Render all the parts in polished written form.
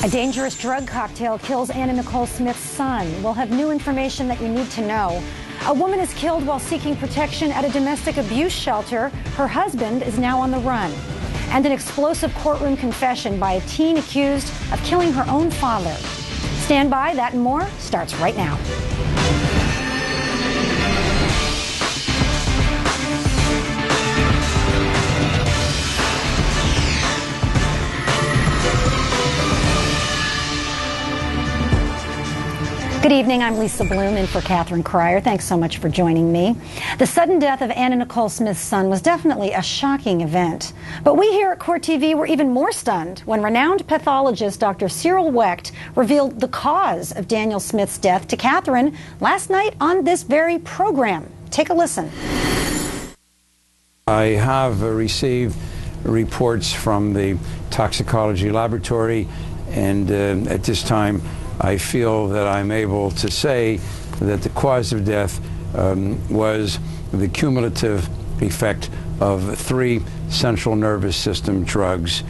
A dangerous drug cocktail kills Anna Nicole Smith's son. We'll have new information that you need to know. A woman is killed while seeking protection at a domestic abuse shelter. Her husband is now on the run. And an explosive courtroom confession by a teen accused of killing her own father. Stand by, that and more starts right now. Good evening, I'm Lisa Bloom in for Catherine Crier. Thanks so much for joining me. The sudden death of Anna Nicole Smith's son was definitely a shocking event. But we here at CourtTV were even more stunned when renowned pathologist Dr. Cyril Wecht revealed the cause of Daniel Smith's death to Catherine last night on this very program. Take a listen. I have received reports from the toxicology laboratory, and at this time I feel that I'm able to say that the cause of death was the cumulative effect of 3 central nervous system drugs: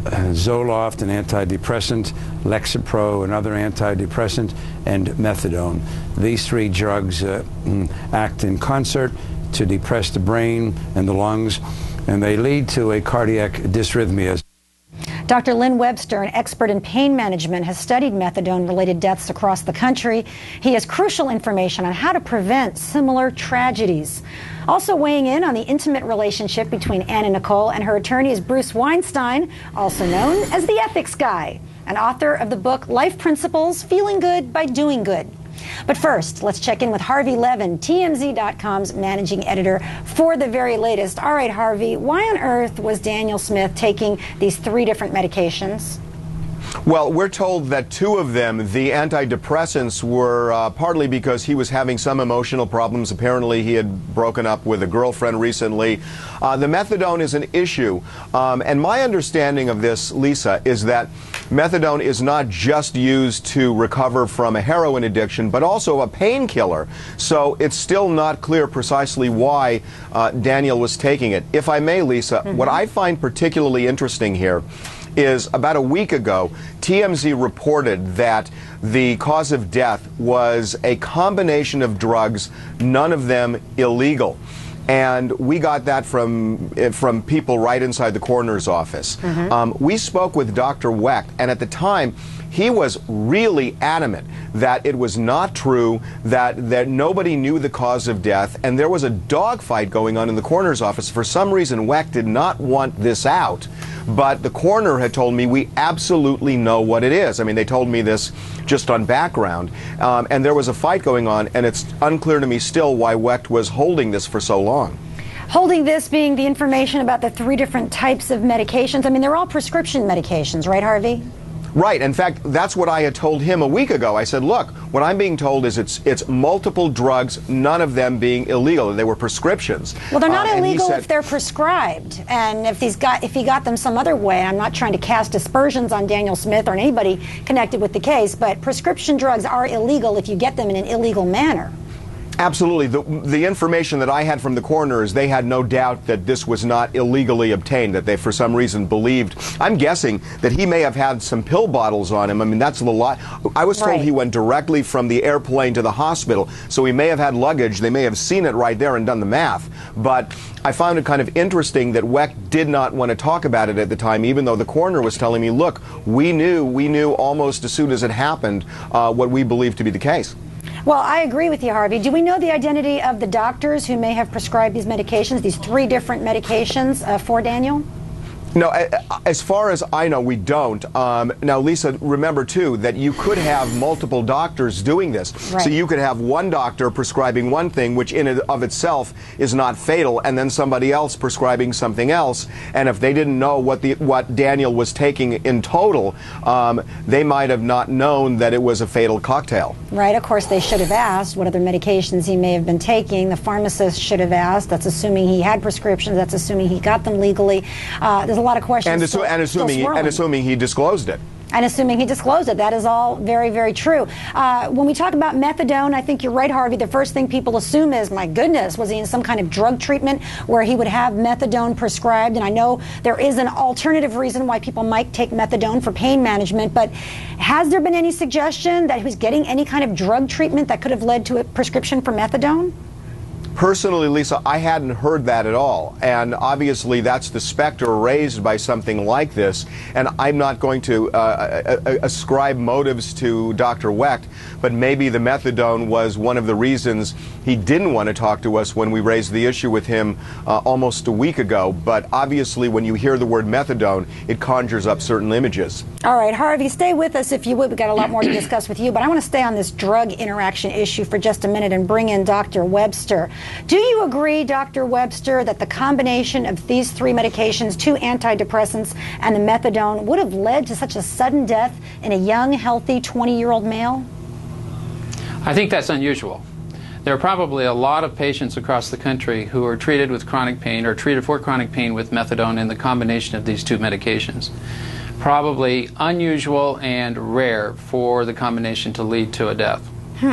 Zoloft, an antidepressant, Lexapro, another antidepressant, and Methadone. These 3 drugs act in concert to depress the brain and the lungs, and they lead to a cardiac dysrhythmia. Dr. Lynn Webster, an expert in pain management, has studied methadone-related deaths across the country. He has crucial information on how to prevent similar tragedies. Also weighing in on the intimate relationship between Anna Nicole and her attorney is Bruce Weinstein, also known as the Ethics Guy, an author of the book Life Principles, Feeling Good by Doing Good. But first, let's check in with Harvey Levin, TMZ.com's managing editor, for the very latest. All right, Harvey, why on earth was Daniel Smith taking these 3 different medications? Well, we're told that 2 of them, the antidepressants, were partly because he was having some emotional problems. Apparently, he had broken up with a girlfriend recently. The methadone is an issue. And my understanding of this, Lisa, is that methadone is not just used to recover from a heroin addiction, but also a painkiller. So it's still not clear precisely why Daniel was taking it. If I may, Lisa, what I find particularly interesting here is about a week ago, TMZ reported that the cause of death was a combination of drugs, none of them illegal. And we got that from people right inside the coroner's office. We spoke with Dr. Wecht, and at the time, he was really adamant that it was not true, that nobody knew the cause of death, and there was a dogfight going on in the coroner's office. For some reason, Wecht did not want this out, but the coroner had told me we absolutely know what it is. I mean, they told me this just on background, and there was a fight going on, and it's unclear to me still why Wecht was holding this for so long. Holding this being the information about the 3 different types of medications. I mean, they're all prescription medications, right, Harvey? Right. In fact, that's what I had told him a week ago. I said, look, what I'm being told is it's multiple drugs, none of them being illegal. They were prescriptions. Well, they're not illegal if they're prescribed. And if he got them some other way, I'm not trying to cast aspersions on Daniel Smith or anybody connected with the case, but prescription drugs are illegal if you get them in an illegal manner. Absolutely. The information that I had from the coroner is they had no doubt that this was not illegally obtained, that they for some reason believed. I'm guessing that he may have had some pill bottles on him. I mean, that's the lot. I was told he went directly from the airplane to the hospital, so he may have had luggage. They may have seen it right there and done the math. But I found it kind of interesting that Wecht did not want to talk about it at the time, even though the coroner was telling me, look, we knew almost as soon as it happened what we believed to be the case. Well, I agree with you, Harvey. Do we know the identity of the doctors who may have prescribed these medications, these 3 different medications for Daniel? No, as far as I know, we don't. Now, Lisa, remember, too, that you could have multiple doctors doing this. Right. So you could have one doctor prescribing one thing, which in and of itself is not fatal, and then somebody else prescribing something else. And if they didn't know what Daniel was taking in total, they might have not known that it was a fatal cocktail. Right. Of course, they should have asked what other medications he may have been taking. The pharmacist should have asked. That's assuming he had prescriptions. That's assuming he got them legally. There's a lot of questions. And assuming he disclosed it. And assuming he disclosed it, that is all very, very true. When we talk about methadone, I think you're right, Harvey. The first thing people assume is, my goodness, was he in some kind of drug treatment where he would have methadone prescribed? And I know there is an alternative reason why people might take methadone for pain management, but has there been any suggestion that he was getting any kind of drug treatment that could have led to a prescription for methadone? Personally, Lisa, I hadn't heard that at all. And obviously, that's the specter raised by something like this. And I'm not going to ascribe motives to Dr. Wecht, but maybe the methadone was one of the reasons he didn't want to talk to us when we raised the issue with him almost a week ago. But obviously, when you hear the word methadone, it conjures up certain images. All right, Harvey, stay with us if you would. We've got a lot more to discuss with you, but I want to stay on this drug interaction issue for just a minute and bring in Dr. Webster. Do you agree, Dr. Webster, that the combination of these three medications, two antidepressants and the methadone, would have led to such a sudden death in a young, healthy 20-year-old male? I think that's unusual. There are probably a lot of patients across the country who are treated with chronic pain or treated for chronic pain with methadone and the combination of these two medications. Probably unusual and rare for the combination to lead to a death.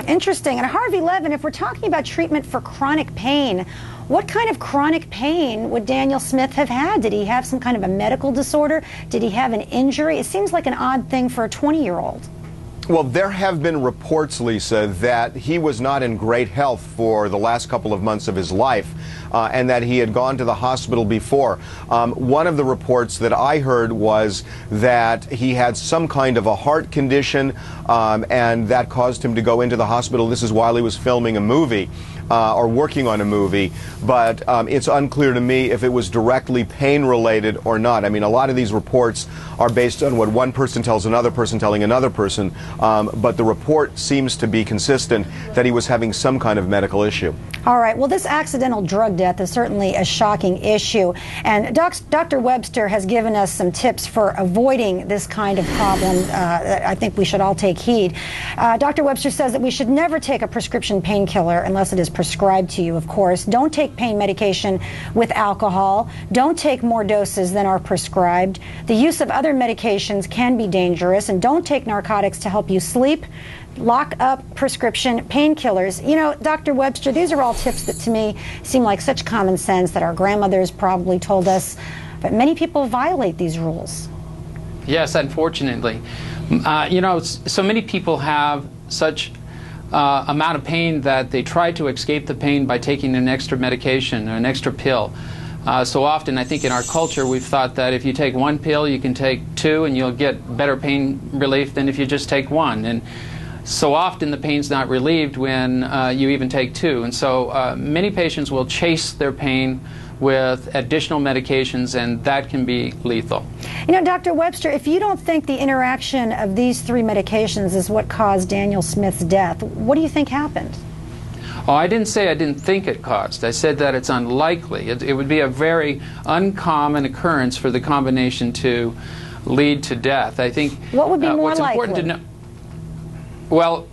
Interesting. And Harvey Levin, if we're talking about treatment for chronic pain, what kind of chronic pain would Daniel Smith have had? Did he have some kind of a medical disorder? Did he have an injury? It seems like an odd thing for a 20-year-old. Well, there have been reports, Lisa, that he was not in great health for the last couple of months of his life, and that he had gone to the hospital before. One of the reports that I heard was that he had some kind of a heart condition, and that caused him to go into the hospital. This is while he was filming a movie. Or working on a movie, but it's unclear to me if it was directly pain-related or not. I mean, a lot of these reports are based on what one person tells another person telling another person, but the report seems to be consistent that he was having some kind of medical issue. All right. Well, this accidental drug death is certainly a shocking issue, and Dr. Webster has given us some tips for avoiding this kind of problem. I think we should all take heed. Dr. Webster says that we should never take a prescription painkiller unless it is prescribed to you, of course. Don't take pain medication with alcohol. Don't take more doses than are prescribed. The use of other medications can be dangerous, and don't take narcotics to help you sleep. Lock up prescription painkillers. You know, Dr. Webster, these are all tips that to me seem like such common sense that our grandmothers probably told us, but many people violate these rules. Yes, unfortunately. You know, so many people have such amount of pain that they try to escape the pain by taking an extra medication or an extra pill. So often, I think in our culture, we've thought that if you take one pill, you can take two and you'll get better pain relief than if you just take one. And so often the pain's not relieved when you even take two. And so many patients will chase their pain with additional medications, and that can be lethal. You know, Dr. Webster, if you don't think the interaction of these three medications is what caused Daniel Smith's death, what do you think happened? Oh, I didn't say I didn't think it caused. I said that it's unlikely. It would be a very uncommon occurrence for the combination to lead to death. I think what would be more what's likely? Important to know. Well,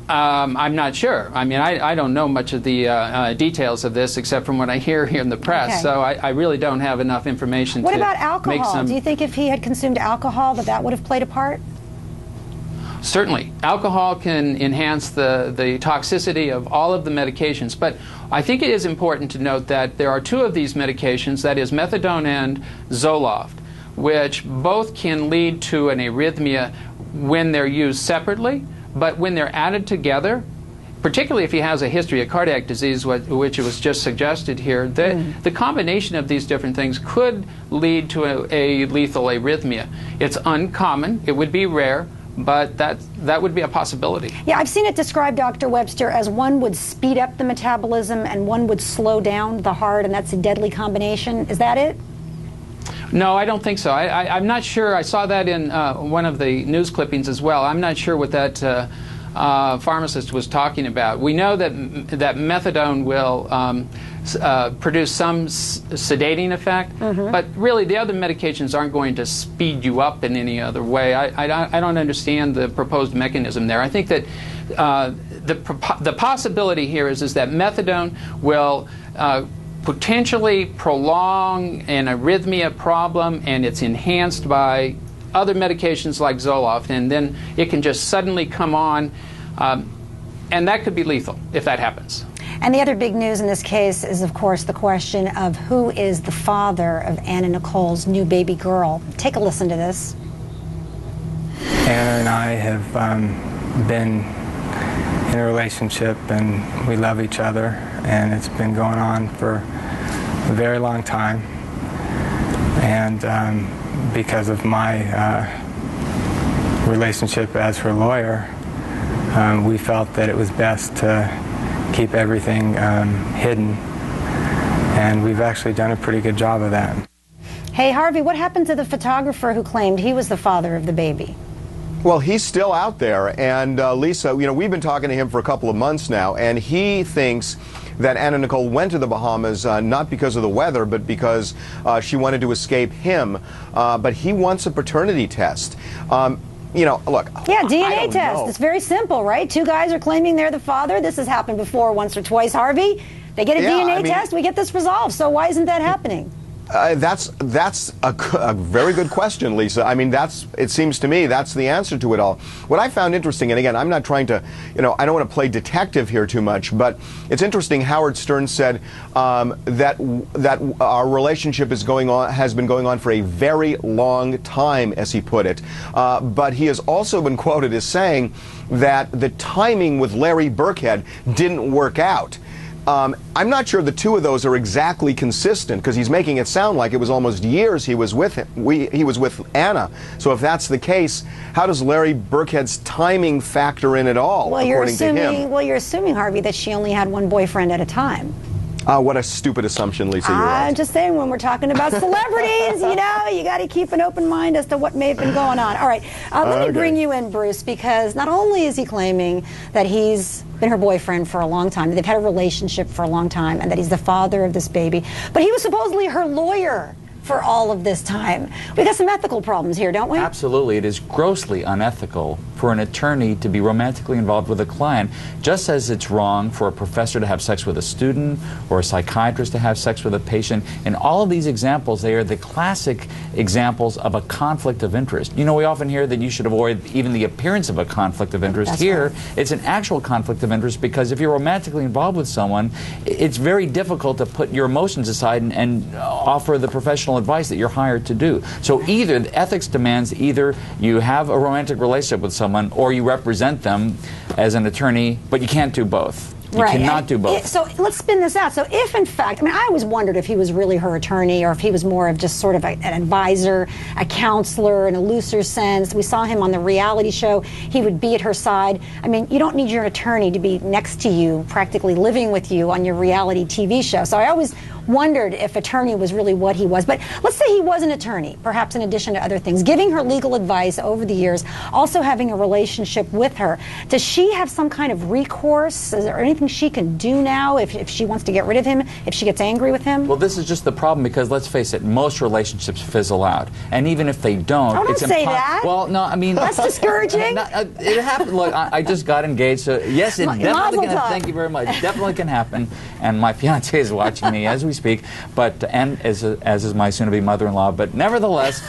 I'm not sure. I mean, I don't know much of the details of this except from what I hear here in the press, okay. So I really don't have enough information what to about alcohol? Make some... Do you think if he had consumed alcohol that would have played a part? Certainly. Alcohol can enhance the toxicity of all of the medications, but I think it is important to note that there are two of these medications, that is methadone and Zoloft, which both can lead to an arrhythmia when they're used separately, but when they're added together, particularly if he has a history of cardiac disease, which was just suggested here, the combination of these different things could lead to a lethal arrhythmia. It's uncommon, it would be rare, but that would be a possibility. Yeah, I've seen it described, Dr. Webster, as one would speed up the metabolism and one would slow down the heart, and that's a deadly combination. Is that it? No, I don't think so. I'm not sure. I saw that in one of the news clippings as well. I'm not sure what that pharmacist was talking about. We know that methadone will produce some sedating effect, but really the other medications aren't going to speed you up in any other way. I don't understand the proposed mechanism there. I think that the possibility here is that methadone will potentially prolong an arrhythmia problem, and it's enhanced by other medications like Zoloft, and then it can just suddenly come on, and that could be lethal if that happens. And the other big news in this case is, of course, the question of who is the father of Anna Nicole's new baby girl. Take a listen to this. Anna and I have been in a relationship, and we love each other, and it's been going on for a very long time. And because of my relationship as her lawyer, we felt that it was best to keep everything hidden, and we've actually done a pretty good job of that. Hey, Harvey, what happened to the photographer who claimed he was the father of the baby? Well, he's still out there, and Lisa, we've been talking to him for a couple of months now, and he thinks that Anna Nicole went to the Bahamas not because of the weather, but because she wanted to escape him. But he wants a paternity test. Look. Yeah, DNA test. Know. It's very simple, right? Two guys are claiming they're the father. This has happened before once or twice, Harvey. They get a DNA test, we get this resolved. So why isn't that happening? That's a very good question, Lisa. I mean, it seems to me that's the answer to it all. What I found interesting, and again, I'm not trying to, I don't want to play detective here too much, but it's interesting. Howard Stern said that our relationship has been going on for a very long time, as he put it. But he has also been quoted as saying that the timing with Larry Burkhead didn't work out. I'm not sure the two of those are exactly consistent, because he's making it sound like it was almost years he was with him. He was with Anna. So if that's the case, how does Larry Burkhead's timing factor in at all, according to him? Well, you're assuming, Harvey, that she only had one boyfriend at a time. What a stupid assumption, Lisa. You're right. I'm just saying, when we're talking about celebrities, you got to keep an open mind as to what may have been going on. All right, let me bring you in, Bruce, because not only is he claiming that he's been her boyfriend for a long time, they've had a relationship for a long time, and that he's the father of this baby, but he was supposedly her lawyer for all of this time. We got some ethical problems here, don't we? Absolutely. It is grossly unethical for an attorney to be romantically involved with a client, just as it's wrong for a professor to have sex with a student or a psychiatrist to have sex with a patient. In all of these examples, they are the classic examples of a conflict of interest. We often hear that you should avoid even the appearance of a conflict of interest. Here, it's an actual conflict of interest, because if you're romantically involved with someone, it's very difficult to put your emotions aside and offer the professional advice that you're hired to do. So either the ethics demands either you have a romantic relationship with someone or you represent them as an attorney, but you can't do both. You cannot do both. So let's spin this out. So if, in fact, I always wondered if he was really her attorney or if he was more of just sort of an advisor, a counselor in a looser sense. We saw him on the reality show. He would be at her side. You don't need your attorney to be next to you, practically living with you on your reality TV show. So I always wondered if attorney was really what he was. But let's say he was an attorney, perhaps in addition to other things, giving her legal advice over the years, also having a relationship with her. Does she have some kind of recourse? Is there anything she can do now if she wants to get rid of him, if she gets angry with him? Well, this is just the problem, because let's face it, most relationships fizzle out. And even if they don't, don't say that. Well, no, that's discouraging. It happened. Look, I just got engaged, so yes, it definitely can. Thank you very much. Definitely can happen. And my fiance is watching me as we speak, and as is my soon-to-be mother-in-law. But nevertheless,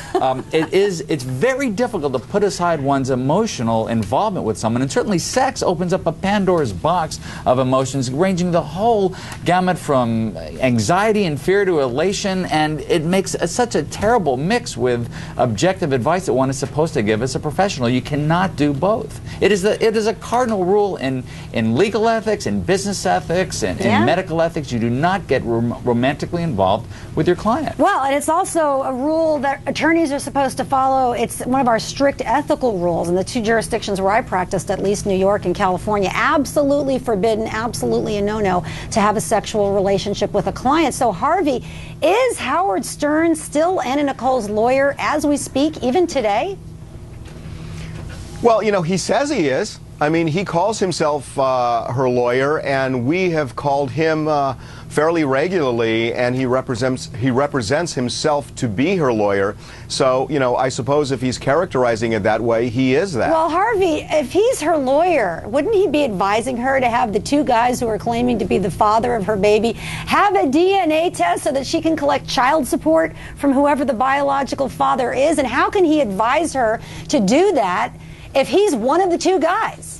it's very difficult to put aside one's emotional involvement with someone, and certainly sex opens up a Pandora's box of emotions, ranging the whole gamut from anxiety and fear to elation, and it makes such a terrible mix with objective advice that one is supposed to give as a professional. You cannot do both. It is a cardinal rule in legal ethics, in business ethics, and in medical ethics. You do not get romantically involved with your client. Well, and it's also a rule that attorneys are supposed to follow. It's one of our strict ethical rules in the two jurisdictions where I practiced, at least New York and California. Absolutely forbidden, absolutely a no-no to have a sexual relationship with a client. So, Harvey, is Howard Stern still Anna Nicole's lawyer as we speak, even today? Well, he says he is. I mean, he calls himself her lawyer, and we have called him fairly regularly, and he represents himself to be her lawyer. So, you know, I suppose if he's characterizing it that way, he is that. Well, Harvey, if he's her lawyer, wouldn't he be advising her to have the two guys who are claiming to be the father of her baby have a DNA test so that she can collect child support from whoever the biological father is? And how can he advise her to do that if he's one of the two guys?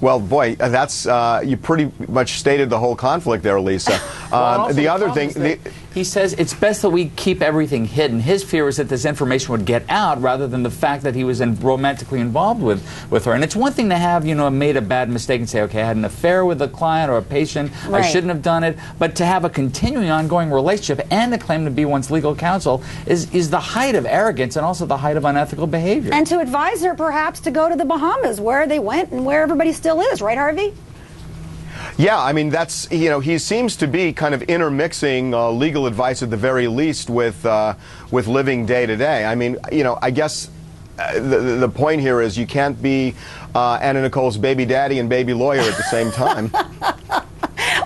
Well, boy, that's you pretty much stated the whole conflict there, Lisa. The other thing, he says it's best that we keep everything hidden. His fear is that this information would get out rather than the fact that he was romantically involved with her. And it's one thing to have, you know, made a bad mistake and say, okay, I had an affair with a client or a patient, right, I shouldn't have done it. But to have a continuing, ongoing relationship and to claim to be one's legal counsel is the height of arrogance and also the height of unethical behavior. And to advise her perhaps to go to the Bahamas, where they went and where everybody still is, right, Harvey? Yeah, I mean, that's, you know, he seems to be kind of intermixing legal advice at the very least with living day to day. I mean, you know, I guess the point here is you can't be Anna Nicole's baby daddy and baby lawyer at the same time.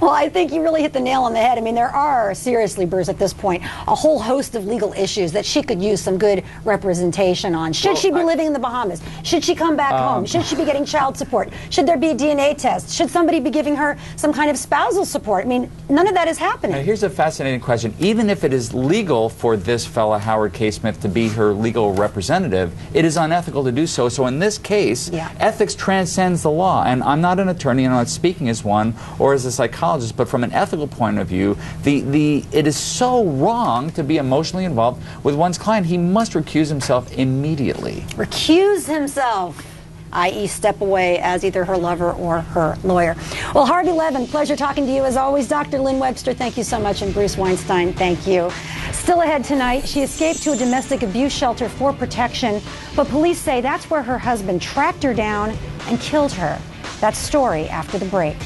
Well, I think you really hit the nail on the head. I mean, there are, seriously, Bruce, at this point, a whole host of legal issues that she could use some good representation on. Should she be living in the Bahamas? Should she come back home? Should she be getting child support? Should there be a DNA test? Should somebody be giving her some kind of spousal support? I mean, none of that is happening. Now, here's a fascinating question. Even if it is legal for this fella, Howard K. Smith, to be her legal representative, it is unethical to do so. So in this case, ethics transcends the law. And I'm not an attorney, and I'm not speaking as one or as a psychologist, but from an ethical point of view, it is so wrong to be emotionally involved with one's client. He must recuse himself immediately. Recuse himself, i.e. step away as either her lover or her lawyer. Well, Harvey Levin, pleasure talking to you as always. Dr. Lynn Webster, thank you so much. And Bruce Weinstein, thank you. Still ahead tonight, she escaped to a domestic abuse shelter for protection, but police say that's where her husband tracked her down and killed her. That story after the break.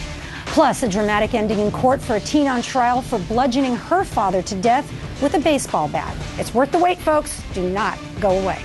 Plus, a dramatic ending in court for a teen on trial for bludgeoning her father to death with a baseball bat. It's worth the wait, folks. Do not go away.